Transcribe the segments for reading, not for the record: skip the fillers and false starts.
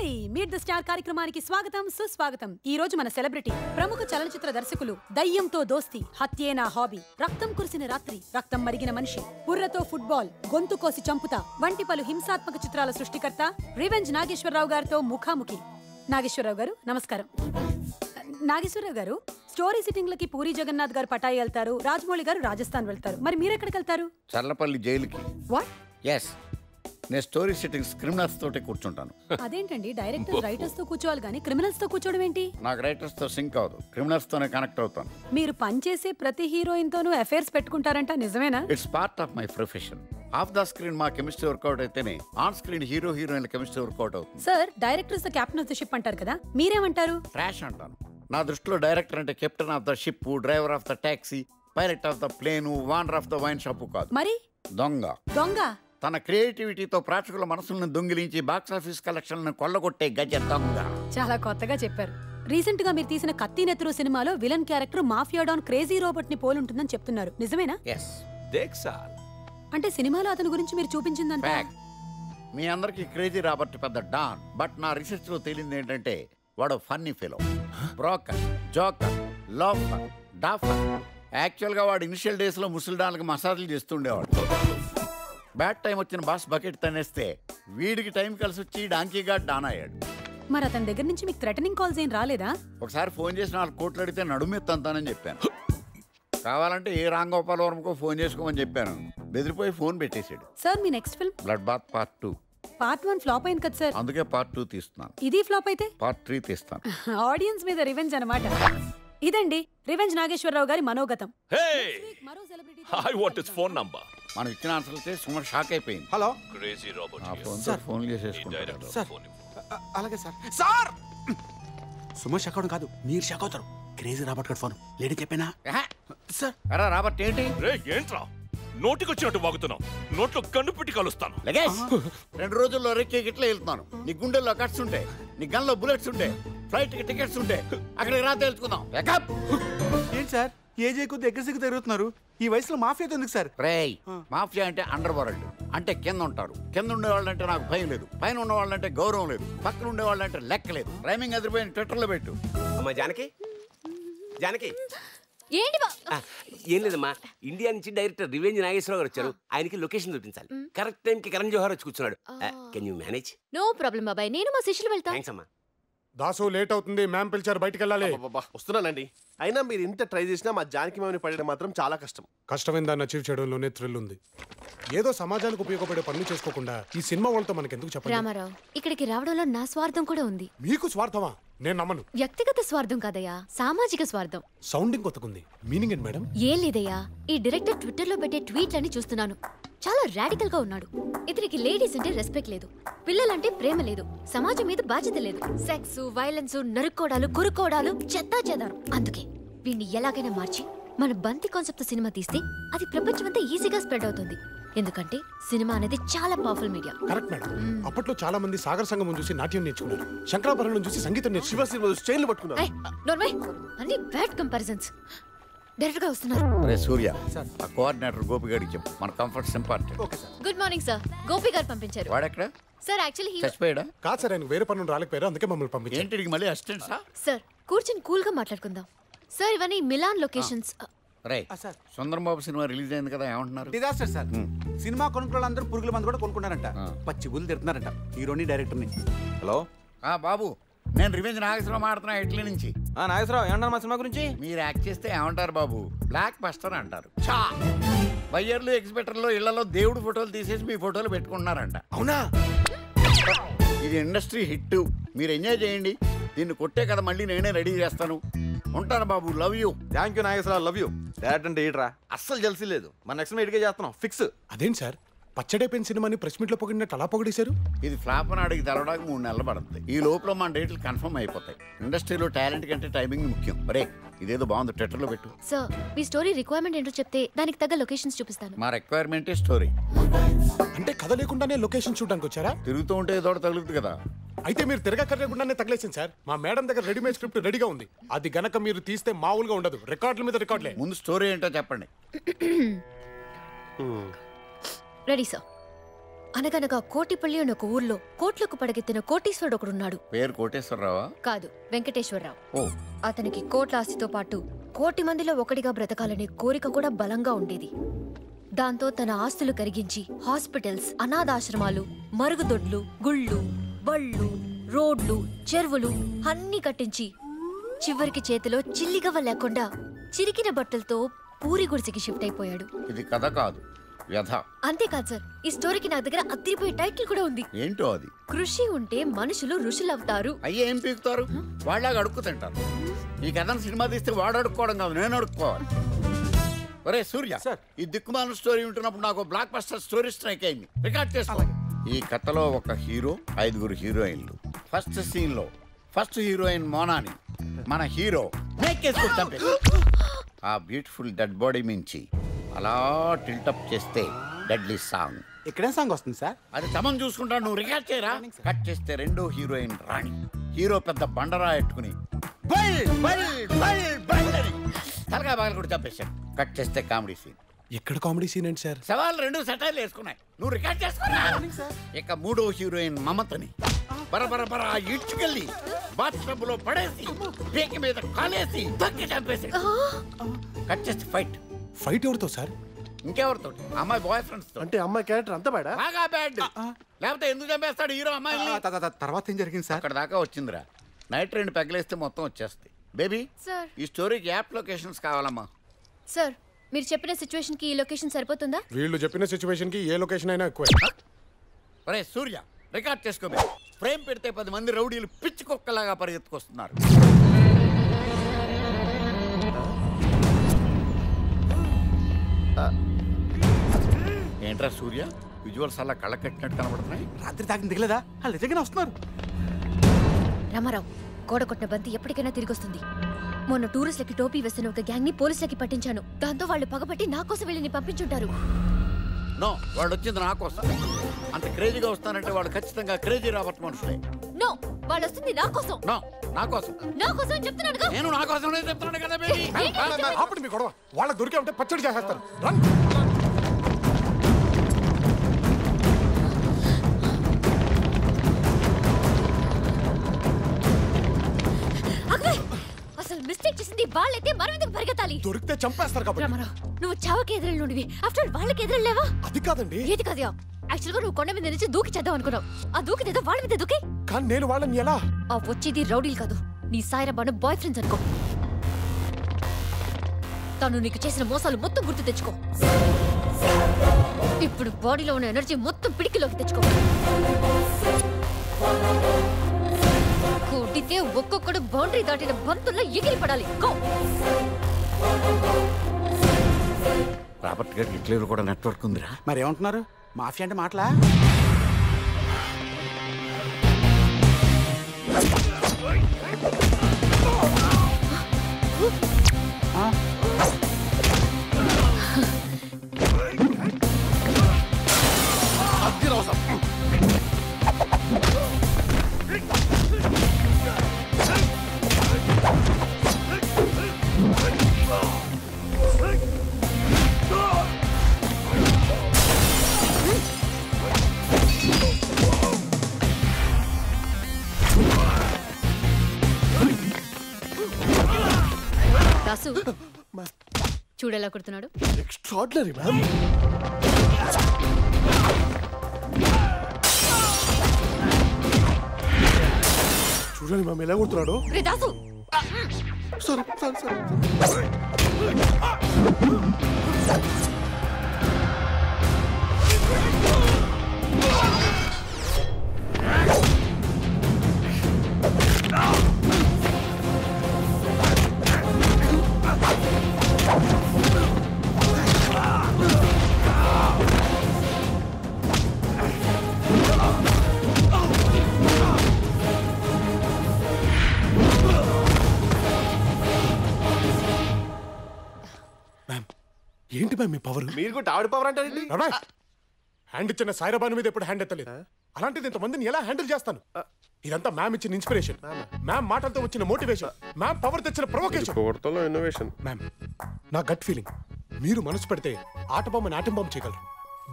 Hi meet the star కార్యక్రమానికి స్వాగతం సుస్వాగతం. ఈ రోజు మన సెలబ్రిటీ ప్రముఖ చలనచిత్ర దర్శకులు. దయ్యంతో దోస్తి, హత్యే నా హాబీ, రక్తం కురిసిన రాత్రి, రక్తం మరిగిన మనిషి, బుర్రతో ఫుట్బాల్, గొంతు కోసి చంపుతా వంటి పలు హింసాత్మక చిత్రాల సృష్టికర్త రివెంజ్ నాగేశ్వరరావు గారితో ముఖాముఖి. నాగేశ్వరరావు గారు నమస్కారం. నాగేశ్వరరావు గారు, స్టోరీ సిట్టింగ్లకి పూరి జగన్నాథ్ గారు పటాయి వెళ్తారు, రాజమౌళి గారు రాజస్థాన్ వెళ్తారు, మరి మీరెక్కడికి వెళ్తారు? చర్లపల్లి జైలుకి. వాట్? ఎస్, నేను స్టోరీ సిట్టింగ్స్ క్రిమినల్స్ తోటే కూర్చుంటాను. అదేంటండి, డైరెక్టర్స్ రైటర్స్ తో కూర్చోవాలి గానీ క్రిమినల్స్ తో కూర్చోవడం ఏంటి? నాకు రైటర్స్ తో సింక్ అవదు, క్రిమినల్స్ తోనే కనెక్ట్ అవుతాను. మీరు పనిచేసే ప్రతి హీరోయిన్ తోనూ అఫైర్స్ పెట్టుకుంటారంట, నిజమేనా? It's part of my profession. Off the screen మా కెమిస్ట్రీ వర్కౌట్ అయితేనే ఆన్ స్క్రీన్ హీరో హీరోయిన్ల కెమిస్ట్రీ వర్కౌట్ అవుతుంది. Sir, directors the captain of the ship అంటారు కదా, మీరేమంటారు? ట్రాష్ అంటాను. నా దృష్టిలో డైరెక్టర్ అంటే captain of the ship, driver of the taxi, pilot of the plane, owner of the wine shop కాదు. మరి దొంగ. దొంగ తన క్రియేటివిటీతో ప్రేక్షకుల మనసులను దొంగిలించి బాక్సాఫీస్ కలెక్షన్లను కొల్లగొట్టే గజ దొంగ. చాలా కొత్తగా చెప్పారు. రీసెంట్ గా మీరు తీసిన కత్తి నెత్తురు సినిమాలో villain character mafia don crazy robot ని పోలుంటుందని చెప్తున్నారు, నిజమేనా? ఎస్. అంటే సినిమాలో అతని గురించి మీరు చూపించిందంట. మీ అందరికి క్రేజీ రాబర్ట్ పెద్ద డాన్, బట్ నా రీసెర్చ్ లో తేలింది ఏంటంటే వాడు funny fellow, broker, joker, loafer, duffer. Actual గా వాడు ఇనిషియల్ డేస్ లో ముసల్డాన్లకు మసాజులు చేస్తుండేవాడు. బ్యాడ్ టైం వచ్చిన బాస్ బకెట్ తనేస్తే వీడికి టైం కలిసి వచ్చి డాంకీగా డాన్ అయ్యాడు. మరి అతని దగ్గర నుంచి మీకు థ్రెటనింగ్ కాల్స్ ఏం రాలేదా? ఒకసారి ఫోన్ చేసి 4 కోట్లు అడిగితే నడుమెత్తంతానని చెప్పాను. కావాలంటే ఏ రాంగోపాలవరంకో ఫోన్ చేసుకోమని చెప్పాను. బెదిరిపోయి ఫోన్ పెట్టేశాడు. సార్, మీ next film blood bath part 2. Part 1 flop అయింది కదా సార్, అందుకే పార్ట్ 2 తీస్తున్నాను. ఇది ఫ్లాప్ అయితే పార్ట్ 3 తీస్తాను. ఆడియన్స్ మీద రివెంజ్ అన్నమాట. ఇదండి రివెంజ్ నాగేశ్వరరావు గారి మనోగతం. మరో సెలబ్రిటీతో I want his phone number. మనం ఇచ్చిన ఆన్సర్లకే సుమారు షాక్ అయిపోయింది. Hello Crazy Robert. ఆ here. ఫోన్తో ఫోన్ చేసేసుకుంటాడు. సార్, అలాగే సార్. సార్, సుమన్ షాక్ అవడం కాదు, మీరు షాక్ అవుతారు. క్రేజీ రాబర్ట్ గారి ఫోన్ లేడీ చెప్పేనా సార్? అరా రాబర్ట్ ఏంటి? రే ఏంట్రా నోటికొచ్చినట్టు వాగుతున్నావు? నోట్లో కన్ను పెట్టి కలుస్తాను. లగేజ్ 2 రోజుల్లో రెక్కి గిట్లా వెళ్తున్నాను. నీ గుండెల్లో కట్స్ ఉంటే, నీ గన్లో బుల్లెట్స్ ఉంటే, ఫ్లైట్ కి టికెట్స్ ఉంటే అక్కడికి రా తెలుసుకుందాం. ఏంటి సార్ ఏజ్ ఎక్కువ దగ్గర సిగ్గు తిరుగుతున్నారు? ఈ వయసులో మాఫియాతో ఎందుకు సార్? రేయ్, మాఫియా అంటే అండర్ వరల్డ్, అంటే కింద ఉంటారు. కింద ఉండే వాళ్ళంటే నాకు భయం లేదు, పైన ఉన్న వాళ్ళంటే గౌరవం లేదు, పక్కన ఉండే వాళ్ళంటే లెక్క లేదు. రైమింగ్ అదిరిపోయిన ట్విట్టర్లో పెట్టు. అమ్మా జానకి, జానకి ఏంటి ఏం లేదమ్మా, ఇండియా నుంచి డైరెక్టర్ రివెంజ్ నాగేశ్వరరావు గారు వచ్చారు. ఆయనకి లొకేషన్ చూపించాలి. కరెక్ట్ టైం కి కరణ్ జోహార్ వచ్చి కూర్చున్నాడు. Can you manage? No problem బాబాయ్, నేను మా శిష్యులు వెళ్తా. థ్యాంక్స్ అమ్మా. దాసు లేట్ అవుతుంది, మ్యామ్ పిలిచారు, బయటికి వెళ్ళాలి. వస్తున్నానండి. అయినా మీరు ఇంత ట్రై చేసినా మా జానకి మ్యామ్ని పడడం మాత్రం చాలా కష్టం. కష్టమైన దాన్ని అచీవ్ చేయడంలోనే థ్రిల్ ఉంది. ఏదో సమాజానికి ఉపయోగపడే పనులు చేసుకోకుండా ఈ సినిమా వాళ్ళతో మనకి ఎందుకు చెప్పండి? రామారావు, ఇక్కడికి రావడంలో నా స్వార్థం కూడా ఉంది. మీకు స్వార్థమా? నేను నమ్మను. వ్యక్తిగత స్వార్థం కాదయ్యా, సామాజిక స్వార్థం. సౌండింగ్ కొత్తకుంది, మీనింగ్ ఏంటి మేడం? ఏం లేదయ్యా, ఈ డైరెక్టర్ ట్విట్టర్ లో పెట్టే ట్వీట్లని చూస్తున్నాను. చాలా రాడికల్ గా ఉన్నాడు. ఇతనికి లేడీస్ అంటే రెస్పెక్ట్ లేదు, పిల్లలంటే ప్రేమ లేదు, సమాజం మీద బాధ్యత లేదు. సెక్స్, వైలెన్స్, నరుక్కోడాలు, కురుక్కోడాలు, చెత్తా చెదారం. అందుకే వీడిని ఎలాగైనా మార్చి మన బంతి కాన్సెప్ట్ సినిమా తీస్తే అది ప్రపంచమంతా ఈజీగా స్ప్రెడ్ అవుతుంది. ఎందుకంటే సినిమా అనేది చాలా పవర్ఫుల్ మీడియా. Correct madam. అప్పట్లో చాలా మంది సాగర్ సంగమం చూసి నాట్యం నేర్చుకున్నారు, శంకరాభరణం చూసి సంగీతం నేర్చుకున్నారు, శివ సినిమా స్టైల్ పట్టుకున్నారు. అన్ని బ్యాడ్ కంపారిజన్స్. డైరెక్ట్ గా వస్తున్నారు. రే సూర్య, ఆ కోఆర్డినేటర్ గోపి గారికి చెప్పు, మన comforts important. Good morning sir, Gopi garu పంపించారు. వాడెక్కడ? సార్ యాక్చువల్లీ చచ్చిపోయాడా? కాదు సార్, ఆయన వేరే పనులు రాలేకపోయారు, అందుకే మమ్మల్ని పంపించారు. ఏంటి మళ్ళీ అసిస్టెంట్సా? సార్ కూర్చొని కూల్ గా మాట్లాడుకుందాం. సార్ ఇవన్నీ మిలాన్ లొకేషన్స్. రే సార్, సుందరం బాబు సినిమా రిలీజ్ అయింది కదా, ఏమంటున్నారు? Disaster sir. సినిమా కొనుక్కున్న అందరూ పురుగుల మందు కూడా కొనుక్కున్నారంట, పచ్చి బుల్లు తిడుతున్నారంట హీరోని డైరెక్టర్ని. హలో బాబు, నేను రివెంజ్ నాగేశ్వరరావు మాడుతున్నా, ఇట్లీ నుంచి. నాగేశ్వరరావు ఏమన్నా మా సినిమా గురించి? మీరు యాక్ట్ చేస్తే ఏమంటారు బాబు? బ్లాక్ బస్టర్ అంటారు. బయ్యర్లు, ఎగ్జిబిటర్లో, ఇళ్లలో దేవుడు ఫోటోలు తీసేసి మీ ఫోటోలు పెట్టుకుంటున్నారంట. అవునా? ఇది ఇండస్ట్రీ హిట్, మీరు ఎంజాయ్ చేయండి. దీన్ని కొట్టే కదా మళ్ళీ నేనే రెడీ చేస్తాను. ఉంటాను బాబు, love you. Thank you Nageswararao, love you. Direct అంటే ఈడ్రా, అస్సలు జల్సీ లేదు. మన నెక్స్ట్ ఇటుకే చేస్తున్నాం, ఫిక్స్. అదేంటి సార్, పచ్చడైపోయిన సినిమాని ప్రెస్ మీట్ లో పొగిడినట్టు అలా పొగిడేశారు? ఇది ఫ్లాప్ అని అడిగి తెలవడానికి 3 నెలలు పడుతుంది. ఈ లోపల మన డేట్లు కన్ఫర్మ్ అయిపోతాయి. ఇండస్ట్రీలో టాలెంట్ కంటే టైమింగ్ ముఖ్యం. బ్రేక్, ఇదేదో బాగుంది, ట్విట్టర్లో పెట్టు. సార్ మీ స్టోరీ రిక్వైర్మెంట్ ఏంటో చెప్తే దానికి తగ్గ లొకేషన్స్ చూపిస్తాను. మా రిక్వైర్మెంటే స్టోరీ. అంటే కథ లేకుండానే లొకేషన్ చూడడానికి వచ్చారా? తిరుగుతూ ఉంటే ఏదో తగులుతుంది కదా. అయితే మీరు తిరగక్కర్లేకుండానే తగలేసింది సార్. మా మేడం దగ్గర రెడీమేడ్ స్క్రిప్ట్ రెడీగా ఉంది. అది గనక మీరు తీస్తే మామూలుగా ఉండదు, రికార్డుల మీద రికార్డులే. ముందు స్టోరీ ఏంటో చెప్పండి. Ready sir. అనగనగా కోటిపల్లి అనే ఒక ఊర్లో కోట్లకు పడగెత్తిన కోటీశ్వరుడు ఒకడున్నాడు. పేరు కోటేశ్వరరావా? కాదు, వెంకటేశ్వరరావు. ఓ, అతనికి కోట్ల ఆస్తితో పాటు కోటి మందిలో ఒకటిగా బ్రతకాలనే కోరిక కూడా బలంగా ఉండేది. దాంతో తన ఆస్తులు కరిగించి హాస్పిటల్స్, అనాథాశ్రమాలు, మరుగుదొడ్లు, గుళ్ళు, బళ్ళు, రోడ్లు, చెరువులు అన్నీ కట్టించి చివరికి చేతిలో చిల్లిగవ్వ లేకుండా చిరికిన బట్టలతో పూరి గుడిసెకి షిఫ్ట్ అయిపోయాడు. ఇది కథ కాదు, వ్యధ. అంతేకాదు సార్, ఈ స్టోరీకి నా దగ్గర అదిరిపోయే టైటిల్ కూడా ఉంది. ఏంటో అది? కృషి ఉంటే మనుషులు ఋషులవుతారు. అయ్యే ఏం పీకుతారు? వాళ్ళగా అడుక్కు తింటారు. ఈ కథను సినిమా తీస్తే వాడు అడుక్కోవడం కాదు, నేను అడుక్కోవాలి. ఒరే సూర్య, ఈ దిక్కుమాల స్టోరీ ఉంటున్నప్పుడు నాకు బ్లాక్ బస్టర్ స్టోరీ స్ట్రైక్ అయింది. రికార్డ్ చేసుకో. ఈ కథలో ఒక హీరో, 5 హీరోయిన్లు. ఫస్ట్ సీన్ లో ఫస్ట్ హీరోయిన్ మోనాని మన హీరో మేకేసుకుని చంపేసి ఆ బ్యూటిఫుల్ డెడ్ బాడీ మించి అలా టిల్టప్ చేస్తే డెడ్లీ సాంగ్. ఇక్కడే సాంగ్ వస్తుంది సార్. అది తమను చూసుకుంటాను, నువ్వు రికార్డ్ చేయరా. కట్ చేస్తే 2వ హీరోయిన్ రాణి. హీరో పెద్ద బండరా ఎట్టుకుని తలగా బాగా కూడా చంపేశాడు. కట్ చేస్తే కామెడీ సీన్. ఎక్కడ కామెడీ సీన్ ఏంటి సార్? సవాల్ 2 సెటైర్లు వేసుకున్నాయి, నువ్వు రికార్డ్ చేసుకున్నా. ఇక 3వ హీరోయిన్ మమతని బరబరబర ఇడ్చుకెళ్ళి బాత్రూమ్ లో పడేసి పీక మీద కాలేసి తగ్గి చంపేసాడు. కట్ చేస్తే ఫైట్. ఫైట్ ఎవరితో సార్? ఇంకెవరితో? అమ్మాయి బాయ్ ఫ్రెండ్స్ తో. అంటే అమ్మాయి క్యారెక్టర్ అంత బాడా? బాగా బ్యాడ్. లేకపోతే ఎందుకు చంపేస్తాడు హీరో అమ్మాయి? తర్వాత ఏం జరిగింది సార్? అక్కడ దాకా వచ్చిందిరా. నైట్ 2 పెగలేస్తే మొత్తం వచ్చేస్తాయి. బేబీ, సార్ ఈ స్టోరీకి యాప్ లొకేషన్స్ కావాలమ్మా. సార్, మీరు చెప్పిన సిచ్యువేషన్ కి ఈ లొకేషన్ సరిపోతుందా? వీళ్ళు చెప్పిన సిచ్యువేషన్ కి ఏ లొకేషన్ అయినా ఎక్కువ. ఒరే సూర్య, రికార్డ్ చేసుకో. ఫ్రేమ్ పెడితే 10 మంది రౌడీలు పిచ్చి కుక్కలాగా పరిగెత్తుకొస్తున్నారు. ఏంట్రా సూర్య, విజువల్స్ అలా కళ్ళ కట్టినట్టు కనబడుతున్నాయి. రాత్రి తాగిన దిగలేదా? వాళ్ళు నిజంగానే వస్తున్నారు. రామారావు, గోడ కొట్టిన బంతి ఎప్పటికైనా తిరిగి వస్తుంది. మొన్న టూరిస్టులకి టోపీ వేసిన ఒక గ్యాంగ్ ని పోలీసులకి పట్టించాను. దాంతో వాళ్ళు పగబట్టి నా కోసం వీళ్ళని పంపించుంటారు. నో, వాళ్ళు వచ్చింది నా కోసం. అంత క్రేజీగా వస్తానంటే వాళ్ళు ఖచ్చితంగా క్రేజీ రాబర్ట్ మనుషులే. నో, వాళ్ళు వస్తుంది నా కోసం. నో, నా కోసం. నా కోసం అని చెప్తున్నానుగా. నేను నా కోసం చెప్తున్నాను కదా బేబీ. ఆపండి మీ గొడవ. వాళ్ళకి దొరికే ఉంటే పచ్చడి చేసేస్తారు. రన్. అసలు మిస్టేక్ చేసింది వాళ్ళైతే మనం ఎందుకు పరిగెత్తాలి? దొరికితే చంపేస్తారు కాబట్టి. రామారావు, నువ్వు చావకి ఎదురెళ్ళుండివి. ఆఫ్టర్ వాళ్ళకి ఎదురెళ్ళావా? అది కాదండి. ఏది కాదు. యాక్చువల్ గా నువ్వు కొండ మీద నుంచి దూకి చేద్దాం అనుకున్నావు. ఆ దూకిదేదో వాళ్ళ మీద దూకి. కానీ నేను వాళ్ళని ఎలా? ఆ వచ్చేది రౌడీలు కాదు, నీ సాయిరాబాను బాయ్ ఫ్రెండ్స్ అనుకో. తను నీకు చేసిన మోసాలు మొత్తం గుర్తు తెచ్చుకో. ఇప్పుడు బాడీలో ఉన్న ఎనర్జీ మొత్తం పిడికిలోకి తెచ్చుకో. కొట్టితే ఒక్కొక్కడు బౌండరీ దాటిన బంతుల్లో ఎగిరి పడాలి. గో. రాబర్ట్ గారికి ఇట్లేరు కూడా నెట్వర్క్ ఉందిరా. మరి ఏమంటున్నారు? మాఫియా అంటే మాటలా? దాసు, చూడేలా కొడుతున్నాడు. Extraordinary ma'am. చూడండి మ్యామ్ ఎలా కొడుతున్నాడు. రే దాసు, సరే సరే సరే. ఏంటి మ్యామ్ మీ పవర్? మీరు కూడా ఆవిడ పవర్ అంటారండి. హ్యాండ్ ఇచ్చిన సాయిరాబాను మీద ఎప్పుడు హ్యాండ్ ఎత్తలేదు. అలాంటిది ఇంతమందిని ఎలా హ్యాండిల్ చేస్తాను? ఇదంతా మ్యామ్ ఇచ్చిన ఇన్స్పిరేషన్, మ్యామ్ మాటలతో వచ్చిన మోటివేషన్, మ్యామ్ పవర్ తెచ్చిన ప్రొవొకేషన్. ఇన్నోవేషన్. మ్యామ్, నా గట్ ఫీలింగ్, మీరు మనసు పెడితే ఆట బొమ్మని ఆటం బొమ్మ చేయగలరు,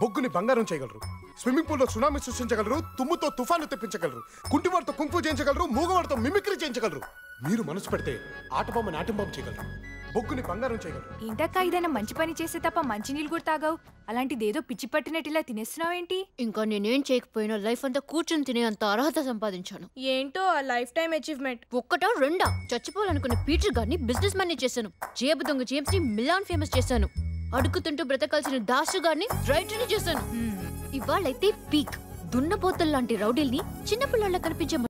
బొగ్గుని బంగారం చేయగలరు, స్విమ్మింగ్ పూల్ లో సునామీ సృష్టించగలరు, తుమ్ముతో తుఫాను తెప్పించగలరు, కుంటివాడితో కుంఫు చేయించగలరు, మూగవాడితో మిమిక్రీ చేయించగలరు. మీరు మనసు పెడితే ఆటబొమ్మ నాట్యంబొమ్మ చేయగలరు, బొగ్గుని బంగారం చేయగలరు. ఏంటక్క ఏదైనా మంచి పని చేస్తే తప్ప మంచి నీళ్ళు కూడా తాగావు, అలాంటిదేదో పిచ్చి పట్టినట్టు ఇలా తినేస్తున్నావేంటి? ఇంకా నేనేం చేయకపోయినా లైఫ్ అంతా కూర్చుని తినే అంత అర్హత సంపాదించాను. ఏంటో ఆ లైఫ్ టైం అచీవ్మెంట్. ఒక్కటా రెండా? చచ్చిపోవాలనుకున్న పీటర్ గారిని బిజినెస్ మ్యాన్ చేశాను. జేబు దొంగ జేమ్స్ ని మిలాన్ ఫేమస్ చేశాను. అడుగుతుంటూ బ్రతకాల్సిన దాసు గారిని రైటర్ చేశాను. ఇవాళైతే పీక్ దున్నపోతల్లాంటి రౌడీల్ని చిన్నపిల్లల కనిపించే